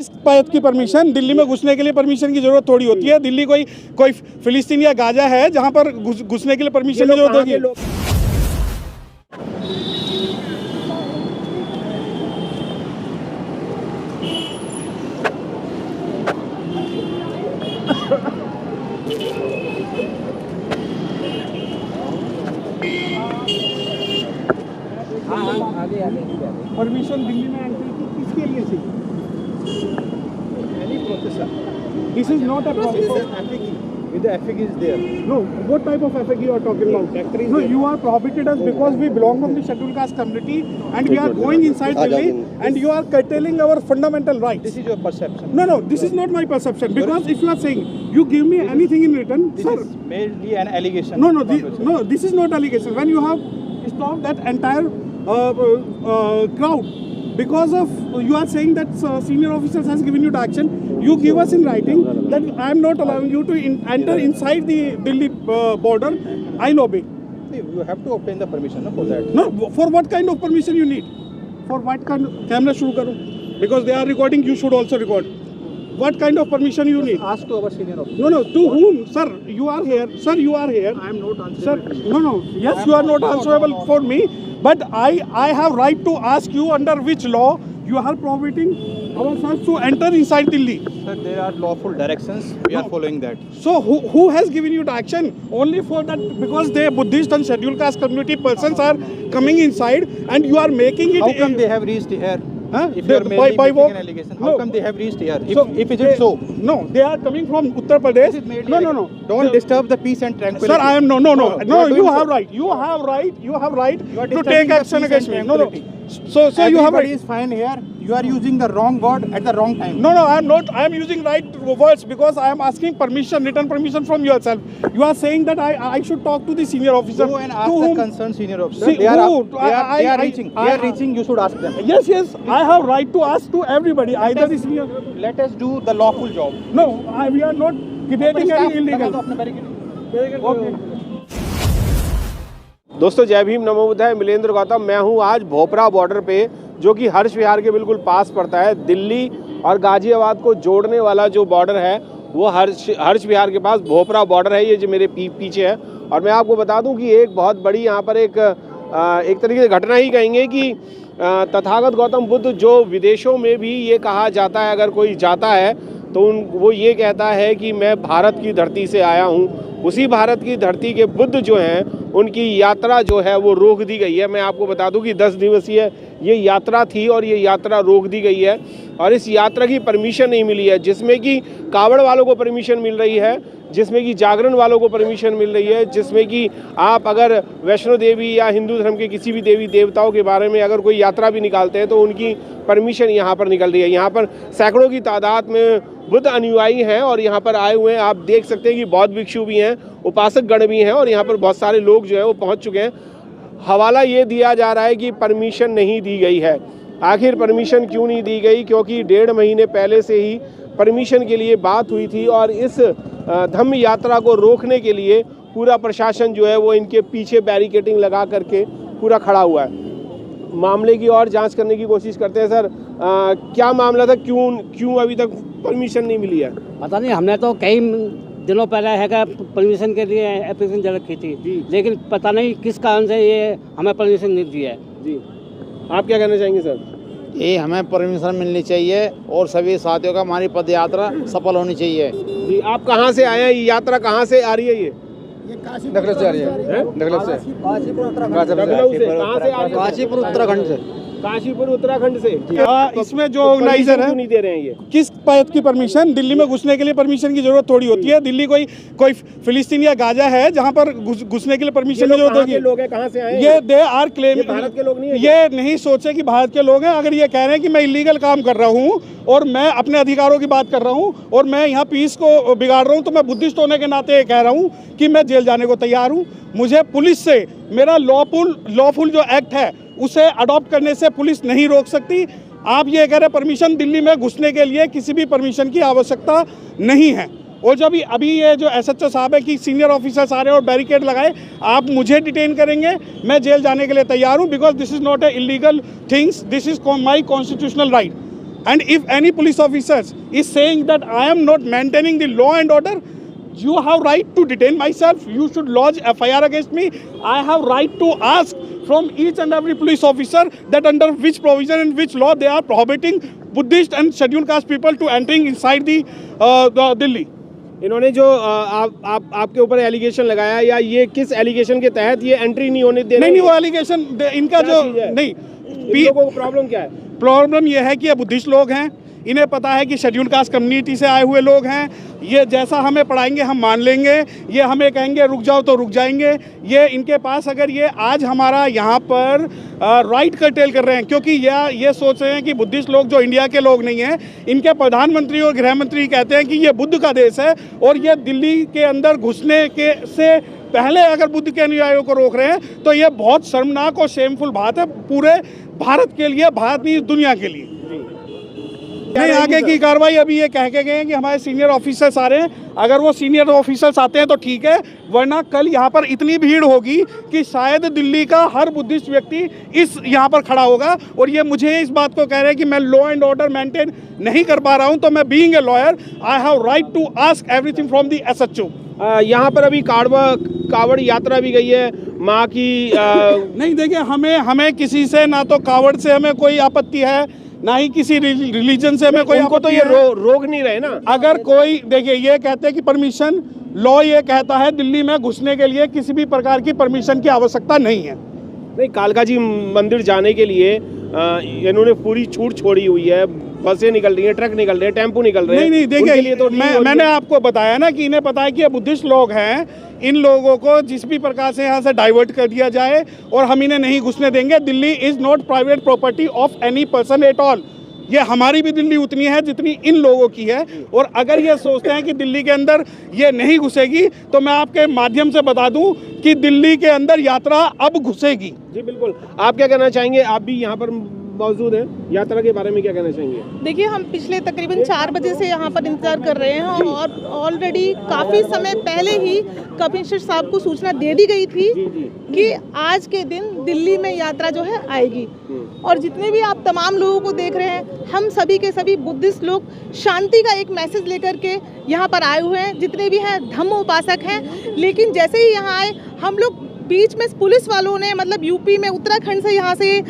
इस बात की परमिशन, दिल्ली में घुसने के लिए परमिशन की जरूरत थोड़ी होती है। दिल्ली कोई फिलिस्तीन या गाजा है जहां पर घुसने के लिए परमिशन की जरूरत होगी। परमिशन दिल्ली में एंट्री किसके लिए चाहिए? This is not a problem. With the FAQ is there. No, what type of FAQ you are talking about? No, you are prohibited us because we belong from the scheduled caste community and we are going inside Delhi and you are curtailing our fundamental rights. This is your perception. No, this is not my perception because if you are saying you give me anything in return, This sir. is merely an allegation. No, this is not allegation. When you have stopped that entire crowd because of you are saying that senior officers has given you the action, you give us in writing that I am not allowing you to enter inside the Delhi border. I'll obey. You have to obtain the permission for that. No, for what kind of permission you need? For what kind of camera शुरू करूँ? Because they are recording, you should also record. What kind of permission you need? Ask to our senior officer. No, to whom? Sir, you are here. Sir, you are here. I am not answerable. Sir, no. Yes, you are not answerable for me. But I have right to ask you under which law you are prohibiting ourselves to enter inside Delhi. Sir, there are lawful directions. We are following that. So who has given you the action? Only for that because they Buddhist and scheduled caste community persons are coming inside and you are making it. How come they have reached here? Huh? If you are merely by making an allegation, how come they have reached here? If it is so. No, they are coming from Uttar Pradesh. This is merely No. Don't disturb the peace and tranquility. Sir, I am no. You have so. right. You have right You are to disturbing take the action peace against and me. No. tranquility. So you have Everybody right. is fine here. You are using the wrong word at the wrong time. No, I am not. I am using right words because I am asking permission, written permission from yourself. You are saying that I should talk to the senior officer. Go and ask the concerned senior officer. See, They are reaching. They are reaching. You should ask them. Yes. I have right to ask to everybody. Either the senior. Let us do the lawful job. No, we are not creating any illegal. Okay. दोस्तों जय भीम नमो बुद्धाय। मिलेंद्र गौतम मैं हूं आज Bhopura border पे, जो कि हर्ष विहार के बिल्कुल पास पड़ता है। दिल्ली और गाजियाबाद को जोड़ने वाला जो बॉर्डर है वो हर्ष विहार के पास भोपरा बॉर्डर है, ये जो मेरे पीछे है। और मैं आपको बता दूं कि एक बहुत बड़ी यहाँ पर एक तरीके से घटना ही कहेंगे कि तथागत गौतम बुद्ध, जो विदेशों में भी ये कहा जाता है अगर कोई जाता है तो वो ये कहता है कि मैं भारत की धरती से आया हूँ। उसी भारत की धरती के बुद्ध जो हैं उनकी यात्रा जो है वो रोक दी गई है। मैं आपको बता दूं कि 10 दिवसीय ये यात्रा थी और ये यात्रा रोक दी गई है और इस यात्रा की परमिशन नहीं मिली है, जिसमें कि कावड़ वालों को परमिशन मिल रही है, जिसमें कि जागरण वालों को परमिशन मिल रही है, जिसमें कि आप अगर वैष्णो देवी या हिंदू धर्म के किसी भी देवी देवताओं के बारे में अगर कोई यात्रा भी निकालते हैं तो उनकी परमिशन यहाँ पर निकल रही है। यहाँ पर सैकड़ों की तादाद में बुद्ध अनुयायी हैं और यहाँ पर आए हुए हैं। आप देख सकते हैं कि बौद्ध भिक्षु भी हैं, उपासक गण भी हैं और यहाँ पर बहुत सारे लोग जो है वो पहुँच चुके हैं। हवाला ये दिया जा रहा है कि परमिशन नहीं दी गई है। आखिर परमिशन क्यों नहीं दी गई? क्योंकि 1.5 महीने पहले से ही परमिशन के लिए बात हुई थी और इस धम्म यात्रा को रोकने के लिए पूरा प्रशासन जो है वो इनके पीछे बैरिकेडिंग लगा करके पूरा खड़ा हुआ है। मामले की और जांच करने की कोशिश करते हैं। सर, क्या मामला था? क्यों अभी तक परमिशन नहीं मिली है? पता नहीं, हमने तो कई दिनों पहले है परमिशन के लिए एप्लीकेशन जमा की थी, लेकिन पता नहीं किस कारण से ये हमें परमिशन नहीं दी है। जी, आप क्या कहना चाहेंगे सर? ये हमें परमिशन मिलनी चाहिए और सभी साथियों का हमारी पद यात्रा सफल होनी चाहिए। जी, आप कहाँ से आए हैं? ये यात्रा कहाँ से आ रही है? ये नगलत से आ रही है। नगलत से, काशीपुर उत्तराखंड से। काशीपुर उत्तराखंड से। इसमें जो ऑर्गेनाइजर है नहीं दे रहे हैं ये किस बात की परमिशन? दिल्ली में घुसने के लिए परमिशन की जरूरत थोड़ी होती है। दिल्ली कोई फिलिस्तीन या गाजा है जहां पर घुसने के लिए परमिशन की जरूरत होगी। लोग हैं, कहाँ से आए? ये दे आर क्लेम भारत के लोग नहीं है। ये नहीं सोचे कि भारत के लोग हैं। अगर ये कह रहे हैं कि मैं इलीगल काम कर रहा हूँ और मैं अपने अधिकारों की बात कर रहा हूँ और मैं यहाँ पीस को बिगाड़ रहा हूँ, तो मैं बुद्धिस्ट होने के नाते कह रहा हूँ कि मैं जेल जाने को तैयार हूँ। मुझे पुलिस से मेरा लॉफुल जो एक्ट है उसे अडॉप्ट करने से पुलिस नहीं रोक सकती। आप ये कह रहे परमिशन, दिल्ली में घुसने के लिए किसी भी परमिशन की आवश्यकता नहीं है। और जब अभी ये जो SHO साहब है कि सीनियर ऑफिसर्स आ रहे हैं और बैरिकेड लगाए, आप मुझे डिटेन करेंगे, मैं जेल जाने के लिए तैयार हूँ। Because this is not a illegal things, this is my constitutional right And if any police officers is saying that I am not maintaining the law and order, you have right to detain myself. You should lodge FIR against me. I have right to ask from each and every police officer that under which provision and which law they are prohibiting Buddhist and scheduled caste people to entering inside the Delhi. इन्होंने जो आपके ऊपर allegation लगाया, या ये किस allegation के तहत ये एंट्री नहीं होने दे रहे? नहीं, वो एलिगेशन इनका जो नहीं, लोगों को प्रॉब्लम क्या है? प्रॉब्लम ये है कि ये बुद्धिस्ट लोग हैं, इन्हें पता है कि शेड्यूल कास्ट कम्युनिटी से आए हुए लोग हैं, ये जैसा हमें पढ़ाएंगे हम मान लेंगे, ये हमें कहेंगे रुक जाओ तो रुक जाएंगे। ये इनके पास अगर ये आज हमारा यहाँ पर राइट कर्टेल कर रहे हैं, क्योंकि ये सोच रहे हैं कि बुद्धिस्ट लोग जो इंडिया के लोग नहीं हैं, इनके प्रधानमंत्री और गृह मंत्री कहते हैं कि ये बुद्ध का देश है, और ये दिल्ली के अंदर घुसने के से पहले अगर बुद्ध के अनुयायियों को रोक रहे हैं, तो ये बहुत शर्मनाक और शेमफुल बात है पूरे भारत के लिए, भारत नहीं दुनिया के लिए। नहीं, आगे की कार्रवाई अभी ये कह के गए हैं कि हमारे सीनियर ऑफिसर्स आ रहे हैं, अगर वो सीनियर ऑफिसर्स आते हैं तो ठीक है, वरना कल यहाँ पर इतनी भीड़ होगी कि शायद दिल्ली का हर बुद्धिस्ट व्यक्ति इस यहाँ पर खड़ा होगा। और ये मुझे इस बात को कह रहे हैं कि मैं लॉ एंड ऑर्डर मेंटेन नहीं कर पा रहा हूँ, तो मैं being a lawyer I have right to ask everything from the SHO। यहाँ पर अभी कावड़ यात्रा भी गई है माँ की। नहीं, देखिए हमें किसी से ना तो कावड़ से हमें कोई आपत्ति है, ना ही किसी रिलीजन से हमें कोई आपत्ति। तो ये रोक नहीं रहे ना। अगर कोई देखिए ये कहते हैं कि परमिशन, लॉ ये कहता है दिल्ली में घुसने के लिए किसी भी प्रकार की परमिशन की आवश्यकता नहीं है। नहीं, कालका जी मंदिर जाने के लिए इन्होंने पूरी छूट छोड़ी हुई है, बसें निकल रही हैं, ट्रक निकल रहे हैं, टेम्पो निकल रहे हैं। नहीं देखिए, तो मैंने आपको बताया ना कि इन्हें पता है कि ये बुद्धिस्ट लोग हैं, इन लोगों को जिस भी प्रकार से यहाँ से डाइवर्ट कर दिया जाए और हम इन्हें नहीं घुसने देंगे। Delhi is not private property of any person at all. ये हमारी भी दिल्ली उतनी है जितनी इन लोगों की है, और अगर ये सोचते हैं कि दिल्ली के अंदर ये नहीं घुसेगी, तो मैं आपके माध्यम से बता दूं कि दिल्ली के अंदर यात्रा अब घुसेगी। जी बिल्कुल। आप क्या कहना चाहेंगे? आप भी यहाँ पर मौजूद हैं, यात्रा के बारे में क्या कहना चाहेंगे? देखिए, हम पिछले तकरीबन 4 बजे से यहाँ पर इंतजार कर रहे हैं, और ऑलरेडी काफ़ी समय पहले ही कमिश्नर साहब को सूचना दे दी गई थी कि आज के दिन दिल्ली में यात्रा जो है आएगी। और जितने भी आप तमाम लोगों को देख रहे हैं, हम सभी के सभी बुद्धिस्ट लोग शांति का एक मैसेज लेकर के यहाँ पर आए हुए हैं, जितने भी हैं धम्म उपासक हैं। लेकिन जैसे ही यहाँ आए, हम लोग बीच में पुलिस वालों ने, मतलब यूपी में उत्तराखंड से यहाँ से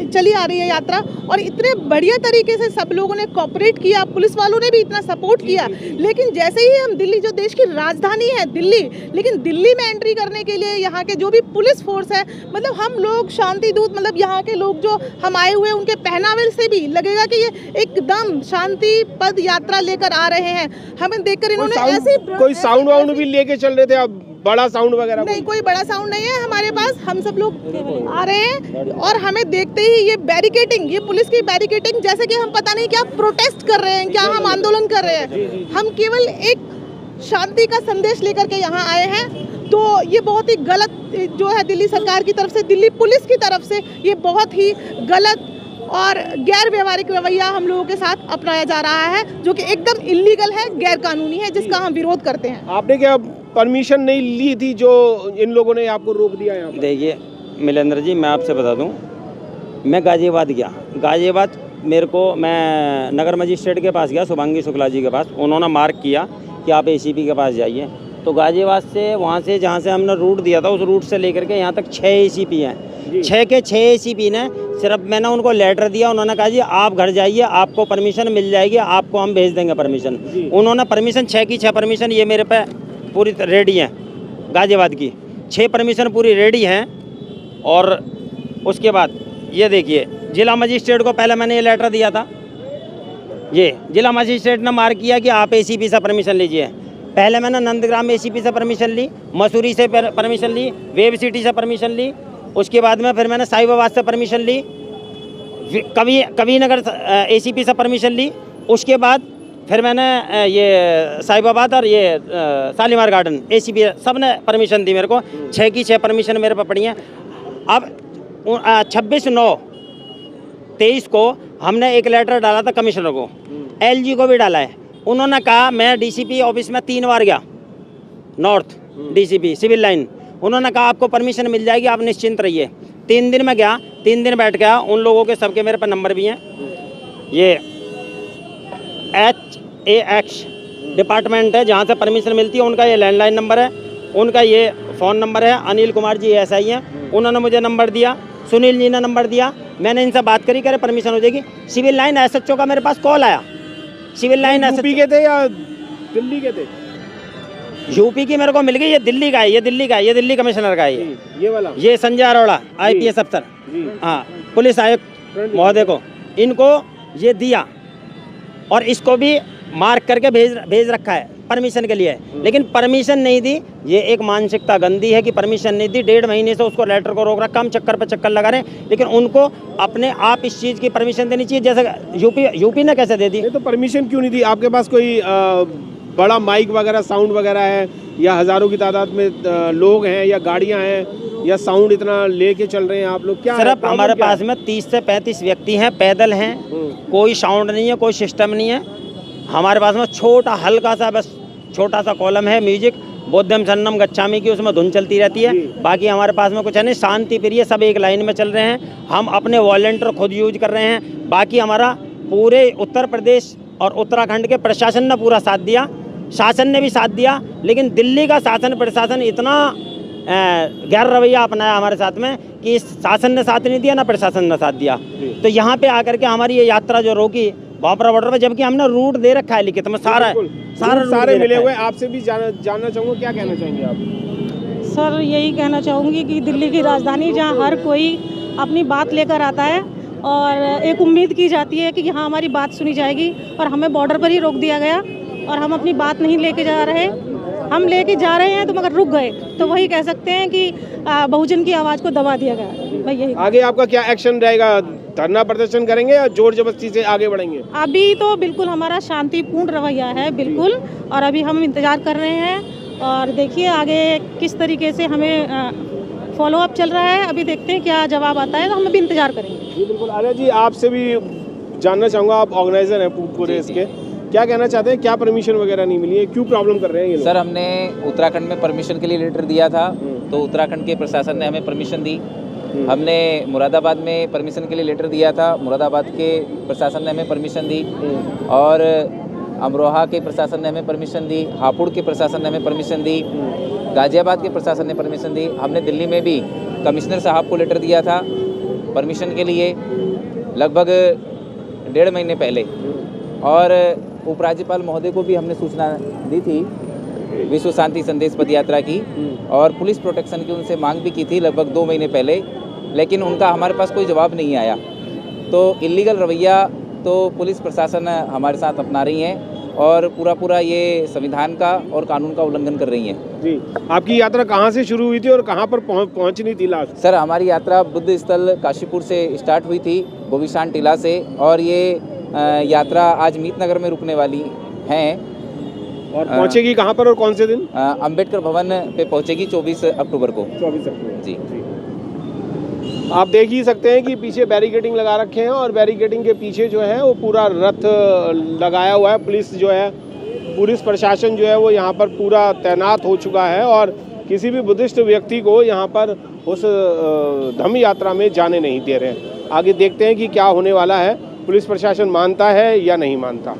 चली आ रही है यात्रा, और इतने बढ़िया तरीके से सब लोगों ने कोऑपरेट किया, पुलिस वालों ने भी इतना सपोर्ट किया। लेकिन जैसे ही हम दिल्ली, जो देश की राजधानी है दिल्ली, लेकिन दिल्ली में एंट्री करने के लिए यहाँ के जो भी पुलिस फोर्स है, मतलब हम लोग शांति दूत, मतलब यहाँ के लोग जो हम आए हुए, उनके पहनावे से भी लगेगा कि ये एकदम शांति पद यात्रा लेकर आ रहे हैं। हमें देखकर इन्होंने ऐसी कोई साउंड वाउंड भी लेके चल रहे थे, अब बड़ा साउंड वगैरह? नहीं, कोई बड़ा साउंड नहीं है हमारे पास। हम सब लोग आ रहे हैं, और हमें देखते ही ये बैरिकेटिंग, ये पुलिस की बैरिकेटिंग, जैसे कि हम पता नहीं क्या प्रोटेस्ट कर रहे हैं, क्या हम आंदोलन कर रहे हैं। हम केवल एक शांति का संदेश लेकर के यहाँ आए हैं। तो ये बहुत ही गलत जो है दिल्ली सरकार की तरफ से, दिल्ली पुलिस की तरफ से, ये बहुत ही गलत और गैर व्यवहारिक रवैया हम लोगों के साथ अपनाया जा रहा है, जो कि एकदम इलीगल है, गैर कानूनी है, जिसका हम विरोध करते हैं। आपने क्या परमिशन नहीं ली थी जो इन लोगों ने आपको रोक दिया यहाँ पर? देखिए मिलेंद्र जी, मैं आपसे बता दूं, मैं गाजियाबाद गया, गाजियाबाद मेरे को, मैं नगर मजिस्ट्रेट के पास गया, शुभांगी शुक्ला जी के पास। उन्होंने मार्क किया कि आप ACP के पास जाइए। तो गाजियाबाद से, वहाँ से जहाँ से हमने रूट दिया था, उस रूट से लेकर के यहाँ तक 6 ACP हैं। 6 के 6 ACP ने, सिर्फ मैंने उनको लेटर दिया, उन्होंने कहा जी आप घर जाइए, आपको परमिशन मिल जाएगी, आपको हम भेज देंगे परमिशन। उन्होंने परमिशन 6 की 6 परमिशन ये मेरे पे पूरी रेडी हैं, गाजियाबाद की 6 परमिशन पूरी रेडी हैं। और उसके बाद ये देखिए, जिला मजिस्ट्रेट को पहले मैंने ये लेटर दिया था, ये जिला मजिस्ट्रेट ने मार्क किया कि आप ACP से परमिशन लीजिए। पहले मैंने नंदग्राम ACP से परमिशन ली, मसूरी से परमिशन ली, वेब सिटी से परमिशन ली, उसके बाद में फिर मैंने साहिबाबाद से परमिशन ली, कभी नगर ACP से परमिशन ली, उसके बाद फिर मैंने ये साहिबाबाद और ये शालीमार गार्डन ACP सब ने परमिशन दी मेरे को। 6 की 6 परमिशन मेरे पे पड़ी हैं। अब 26/9/23 को हमने एक लेटर डाला था कमिश्नर को, LG को भी डाला है। उन्होंने कहा, मैं DCP ऑफिस में 3 बार गया, नॉर्थ DCP सिविल लाइन, उन्होंने कहा आपको परमिशन मिल जाएगी, आप निश्चिंत रहिए। 3 दिन में गया, 3 दिन बैठ गया, उन लोगों के सबके मेरे पर नंबर भी हैं, ये HAX डिपार्टमेंट है, जहाँ से परमिशन मिलती है। उनका ये लैंडलाइन नंबर है, उनका ये फ़ोन नंबर है। अनिल कुमार जी SI हैं, उन्होंने मुझे नंबर दिया, सुनील जी ने नंबर दिया, मैंने इनसे बात करी, करे परमिशन हो जाएगी। सिविल लाइन SHO का मेरे पास कॉल आया। सिविल लाइन यूपी के थे या दिल्ली के थे? यूपी की मेरे को मिल गई, ये दिल्ली का है, ये दिल्ली का है, ये दिल्ली कमिश्नर का है। ये वाला ये संजय अरोड़ा IPS अफसर, हाँ, पुलिस आयुक्त महोदय को, इनको ये दिया और इसको भी मार्क करके भेज रखा है परमिशन के लिए, लेकिन परमिशन नहीं दी। ये एक मानसिकता गंदी है कि परमिशन नहीं दी। 1.5 महीने से उसको लेटर को रोक रखा, हम चक्कर पे चक्कर लगा रहे हैं, लेकिन उनको अपने आप इस चीज़ की परमिशन देनी चाहिए। जैसे यूपी ने कैसे दे दी? तो परमिशन क्यों नहीं दी? आपके पास कोई बड़ा माइक वगैरह, साउंड वगैरह है, या हज़ारों की तादाद में लोग हैं, या गाड़ियाँ हैं, या साउंड इतना लेके चल रहे हैं आप लोग? क्या सिर्फ हमारे पास में 30 से 35 व्यक्ति हैं, पैदल हैं, कोई साउंड नहीं है, कोई सिस्टम नहीं है। हमारे पास में छोटा हल्का सा बस छोटा सा कॉलम है, म्यूजिक बोद्धम शरणम गच्छामि की, उसमें धुन चलती रहती है। बाकी हमारे पास में कुछ है नहीं, शांति प्रिय, सब एक लाइन में चल रहे हैं। हम अपने वॉलंटियर खुद यूज कर रहे हैं। बाकी हमारा पूरे उत्तर प्रदेश और उत्तराखंड के प्रशासन ने पूरा साथ दिया, शासन ने भी साथ दिया, लेकिन दिल्ली का शासन प्रशासन इतना गैर रवैया अपनाया हमारे साथ में कि शासन ने साथ नहीं दिया, ना प्रशासन ने साथ दिया। तो यहाँ पे आकर के हमारी ये यात्रा जो रोकी भापरा बॉर्डर पर, जबकि हमने रूट दे रखा है लिखित में, सारे मिले हुए। आपसे भी जानना चाहूँगा, क्या कहना चाहेंगे आप? सर यही कहना चाहूँगी कि दिल्ली की राजधानी, जहाँ हर कोई अपनी बात लेकर आता है और एक उम्मीद की जाती है कि यहाँ हमारी बात सुनी जाएगी, और हमें बॉर्डर पर ही रोक दिया गया और हम अपनी बात नहीं लेके जा रहे। हम लेके जा रहे हैं तो मगर रुक गए, तो वही कह सकते हैं कि बहुजन की आवाज़ को दबा दिया गया। भाई यही। आगे आपका क्या एक्शन रहेगा? धरना प्रदर्शन करेंगे या जोर जबरदस्ती से आगे बढ़ेंगे? अभी तो बिल्कुल हमारा शांतिपूर्ण रवैया है, बिल्कुल, और अभी हम इंतज़ार कर रहे हैं और देखिए आगे किस तरीके से हमें फॉलो अप चल रहा है। अभी देखते हैं क्या जवाब आता है, तो हम अभी इंतज़ार करेंगे। जी बिल्कुल। आर्या जी, आपसे भी जानना चाहूँगा, आप ऑर्गेनाइजर हैं पूरे इसके, क्या कहना चाहते हैं? क्या परमिशन वगैरह नहीं मिली है, क्यों प्रॉब्लम कर रहे हैं ये लोग? सर, हमने उत्तराखंड में परमिशन के लिए लेटर दिया था, तो उत्तराखंड के प्रशासन ने हमें परमिशन दी। हमने मुरादाबाद में परमिशन के लिए लेटर दिया था, मुरादाबाद के प्रशासन ने हमें परमिशन दी, और अमरोहा के प्रशासन ने हमें परमिशन दी, हापुड़ के प्रशासन ने हमें परमिशन दी, गाजियाबाद के प्रशासन ने परमिशन दी। हमने दिल्ली में भी कमिश्नर साहब को लेटर दिया था परमिशन के लिए लगभग 1.5 महीने पहले, और उपराज्यपाल महोदय को भी हमने सूचना दी थी विश्व शांति संदेश पद यात्रा की, और पुलिस प्रोटेक्शन की उनसे मांग भी की थी लगभग 2 महीने पहले, लेकिन उनका हमारे पास कोई जवाब नहीं आया। तो इलीगल रवैया तो पुलिस प्रशासन हमारे साथ अपना रही है, और पूरा ये संविधान का और कानून का उल्लंघन कर रही हैं। जी, आपकी यात्रा कहाँ से शुरू हुई थी और कहाँ पर पहुँचनी थी लास्ट? सर, हमारी यात्रा बुद्ध स्थल काशीपुर से स्टार्ट हुई थी, बोविशान टीला से, और ये यात्रा आज मीतनगर में रुकने वाली हैं। और पहुँचेगी कहाँ पर और कौन से दिन? अंबेडकर भवन पे पहुँचेगी 24 अक्टूबर को। 24 अक्टूबर। जी। आप देख ही सकते हैं कि पीछे बैरिकेडिंग लगा रखे हैं, और बैरिकेडिंग के पीछे जो है वो पूरा रथ लगाया हुआ है। पुलिस जो है, पुलिस प्रशासन जो है वो यहाँ पर पूरा तैनात हो चुका है, और किसी भी बुद्धिस्ट व्यक्ति को यहाँ पर उस धम्म यात्रा में जाने नहीं दे रहे हैं। आगे देखते हैं कि क्या होने वाला है, पुलिस प्रशासन मानता है या नहीं मानता।